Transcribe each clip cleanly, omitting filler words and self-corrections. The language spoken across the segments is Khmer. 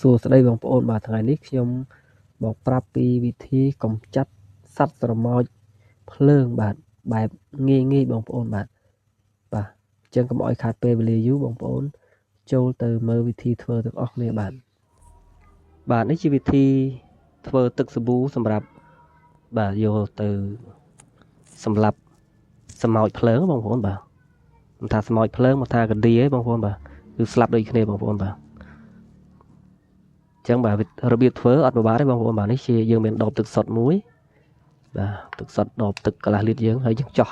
សួស្តីបងប្អូនបាទថ្ងៃនេះខ្ញុំមកប្រាប់ពីវិធីកម្ចាត់សត្វស្រមោចភ្លើងបាទបែបងាយបងប្អូនបាទអញ្ចឹងកុំឲ្យខាតពេលវេលាយូរបងប្អូនចូលទៅមើលវិធីធ្វើទាំងអស់គ្នាបាទនេះជាវិធីធ្វើទឹកសាប៊ូសម្រាប់បាទយកទៅសម្រាប់ស្រមោចភ្លើងបងប្អូនបាទមិនថាស្រមោចភ្លើងមកថាកណ្ដៀឯងបងប្អូនបាទគឺស្លាប់ដូចគ្នាបងប្អូនបាទចឹងបាទរបៀបធ្វើអត់ពិបាកទេបងប្អូនបាទនេះជាយើងមានដបទឹកសុទ្ធមួយបាទទឹកសុទ្ធដបទឹកកន្លះលីត្រយើងហើយយើងចោះ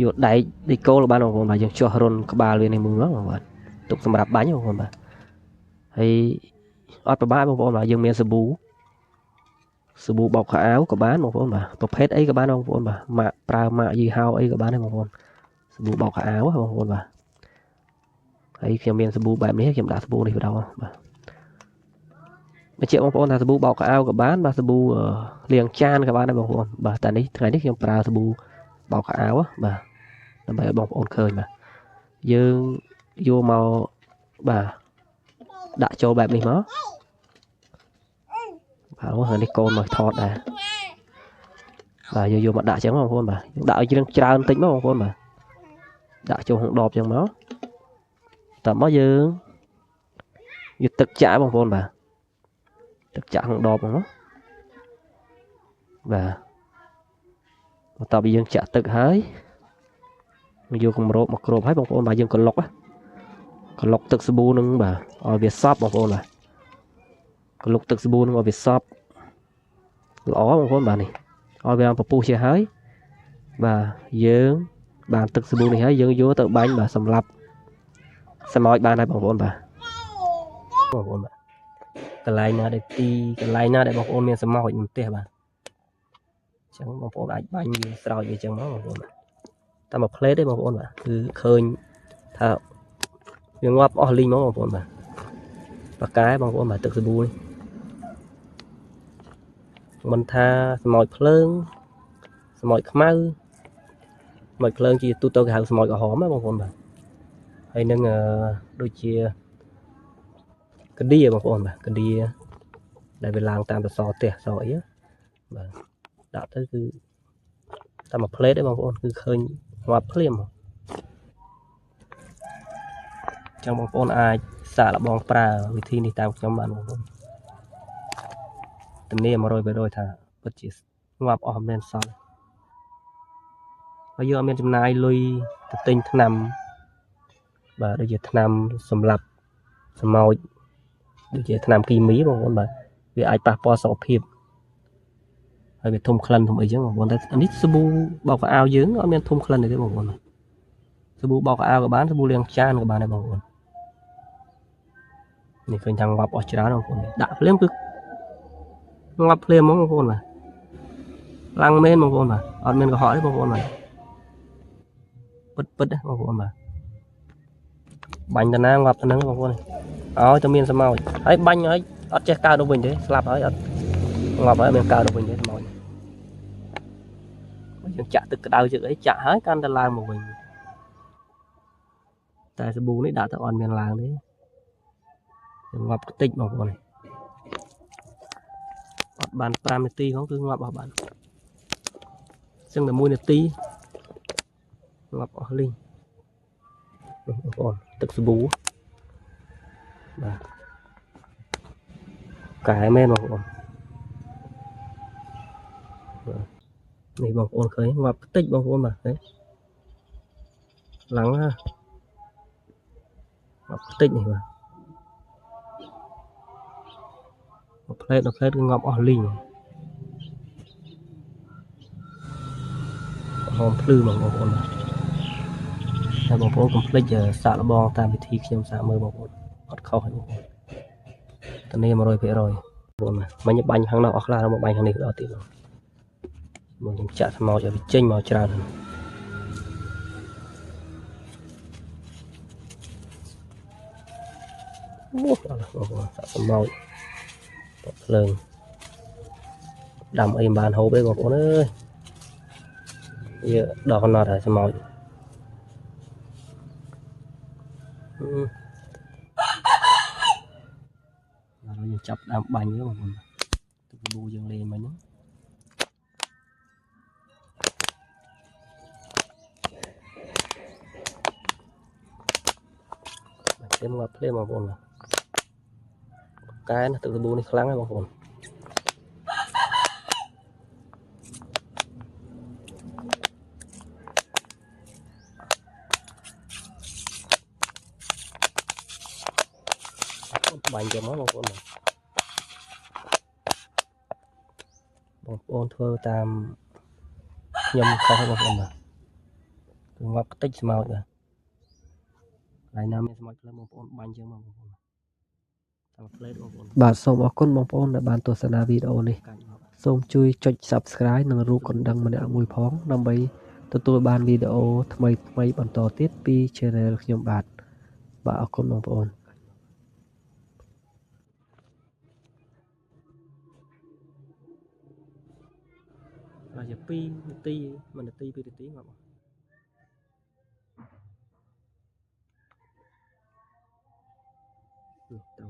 យកដែកឌីកូលបានបងប្អូនបាទយើងចោះរុនក្បាលវានេះមួយមកបាទទុកសម្រាប់បាញ់បងប្អូនបាទហើយអត់ពិបាកបងប្អូនបាទយើងមានសាប៊ូបោកខោអាវក៏បានបងប្អូនបាទប្រភេទអីក៏បានបងប្អូនបាទម៉ាកប្រើម៉ាកយីហោអីក៏បានដែរបងប្អូនសាប៊ូបោកខោអាវបងប្អូនបាទហើយខ្ញុំមានសាប៊ូបែបនេះខ្ញុំដាក់សាប៊ូនេះបណ្ដោះបាទបញ្ជាក់បងប្អូនថាសាប៊ូបោកខោអាវក៏បានបាទសាប៊ូលាងចានក៏បានដែរបងប្អូនបាទតែនេះថ្ងៃនេះខ្ញុំប្រើសាប៊ូបោកខោអាវបាទដើម្បីឲ្យបងប្អូនឃើញបាទយើងយកមកបាទដាក់ចូលបែបនេះមកបាទហើយនេះកូនមកថតដែរបាទយើងយកមកដាក់ចឹងបងប្អូនបាទយើងដាក់ឲ្យជ្រឿងច្រើនបន្តិចមកបងប្អូនបាទដាក់ចូលក្នុងដបចឹងមកតើមកយើងយកទឹកចាក់បងប្អូនបាទទឹកចាក់ក្នុងដបហ្នឹងបាទបន្ទាប់ពីយើងចាក់ទឹកហើយយកគម្របមកគ្របហើយបងប្អូនបាទយើងក្លុកទឹកសាប៊ូនឹងបាទឲ្យវាសប់បងប្អូនបាទក្លុកទឹកសាប៊ូនឹងឲ្យវាសប់ល្អបងប្អូនបាទនេះឲ្យវាពពុះជាហើយបាទយើងបានទឹកសាប៊ូនេះហើយយើងយកទៅបាញ់បាទសម្រាប់ស្រមោចបានហើយបងប្អូនបាទបងប្អូនបាទកន្លែងណាដែលបងប្អូនមានស្រមោចនៅផ្ទះបាទអញ្ចឹងបងប្អូនអាចបាញ់វាស្រោចវាអញ្ចឹងមកបងប្អូនបាទតែមួយផ្លេតទេបងប្អូនបាទគឺឃើញថាវាងាប់អស់លីងមកបងប្អូនបាទប៉ាកែបងប្អូនបាទទឹកសាប៊ូនេះមិនថាស្រមោចភ្លើងស្រមោចខ្មៅស្រមោចភ្លើងជាទូទៅគេហៅស្រមោចក្រហមណាបងប្អូនបាទហើយនឹងដូចជាកណ្ដៀបងប្អូនបាទកណ្ដៀដែលវាឡើងតាមសសរផ្ទះសអីបាទដាក់ទៅគឺតាមមួយផ្លេតទេបងប្អូនគឺឃើញងាប់ភ្លាមចឹងបងប្អូនអាចសាកល្បងប្រើវិធីនេះតាមខ្ញុំបានបងប្អូនធានា 100% ថាពិតជាងាប់អស់មិនមែនសល់ហើយយើងអត់មានចំណាយលុយទៅទិញថ្នាំបាទដូចជាថ្នាំសម្រាប់ស្រមោចដូចជាថ្នាំគីមីបងប្អូនបាទវាអាចប៉ះពាល់សុខភាពហើយវាធំក្លិនធំអីចឹងបងប្អូនតែនេះសាប៊ូបោកខោអាវយើងអត់មានធំក្លិនទេបងប្អូនសាប៊ូបោកខោអាវក៏បានសាប៊ូលាងចានក៏បានដែរបងប្អូននេះឃើញថាងាប់អស់ច្រើនបងប្អូនដាក់ភ្លាមគឺងាប់ភ្លាមហ្មងបងប្អូនបាទឡើងមែនបងប្អូនបាទអត់មានកុហកទេបងប្អូនបាទពិតបងប្អូនបាទបាញ់តាណាងាប់ទៅហ្នឹងបងប្អូនឲ្យតែមានស្រមោចហើយបាញ់ឲ្យអត់ចេះកើតទៅវិញទេស្លាប់ហើយអត់ងាប់ហើយមានកើតទៅវិញទេស្រមោចយើងចាក់ទឹកក្តៅជឹកអីចាក់ហើយកាន់តែឡើងមកវិញតែសាប៊ូនេះដាក់ទៅអត់មានឡើងទេងាប់តិចបងប្អូនអត់បាន5នាទីហ្នឹងគឺងាប់អស់បានចឹងតែ1នាទីងាប់អស់លីងបងប្អូនទឹកសាប៊ូបាទកែមែនបងប្អូននេះបងប្អូនឃើញងាប់តិចបងប្អូនបាទឡើងងាប់តិចនេះបាទផ្លេតគឺងាប់អស់លីងហមភ្លឺបងប្អូនបាទតែបងប្អូនកុំភ្លេចសាកល្បងតាមវិធីខ្ញុំសាកមើលបងប្អូនអត់ខុសទេបងប្អូនធានា 100% បងប្អូនមិញបាញ់ខាងនោះអស់ខ្លះមកបាញ់ខាងនេះដល់ទៀតមកខ្ញុំចាក់ស្មោចឲ្យវាចេញមកច្រើនអូអត់បងប្អូនសាកស្មោចភ្លើងដាំអីមិនបានហូបទេបងប្អូនអើយវាដល់កណ្ដត់ហើយស្មោច យើងចាប់ដើមបាញ់ទៅបងប្អូនទឹកសាប៊ូយើងលេងមិញហ្នឹងតែមកភ្លាមបងប្អូនកែណាទឹកសាប៊ូនេះខ្លាំងហើយបងប្អូនបាញ់ចាំមកបងប្អូនធ្វើតាមខ្ញុំខុសបងប្អូនបាទគឺងាប់ខ្ទេចស្មោចបាទកន្លែងណាមានស្មោចខ្លះបងប្អូនបាញ់ចឹងមកបងប្អូនតាមផ្លេតបងប្អូនបាទសូមអរគុណបងប្អូនដែលបានទស្សនាវីដេអូនេះសូមជួយចុច Subscribe និងរូបកណ្ដឹងម្នាក់មួយផងដើម្បីទទួលបានវីដេអូថ្មីៗបន្តទៀតពី Channel ខ្ញុំបាទអរគុណបងប្អូនបាទជា2នាទី1នាទី2នាទីងាប់ទៅ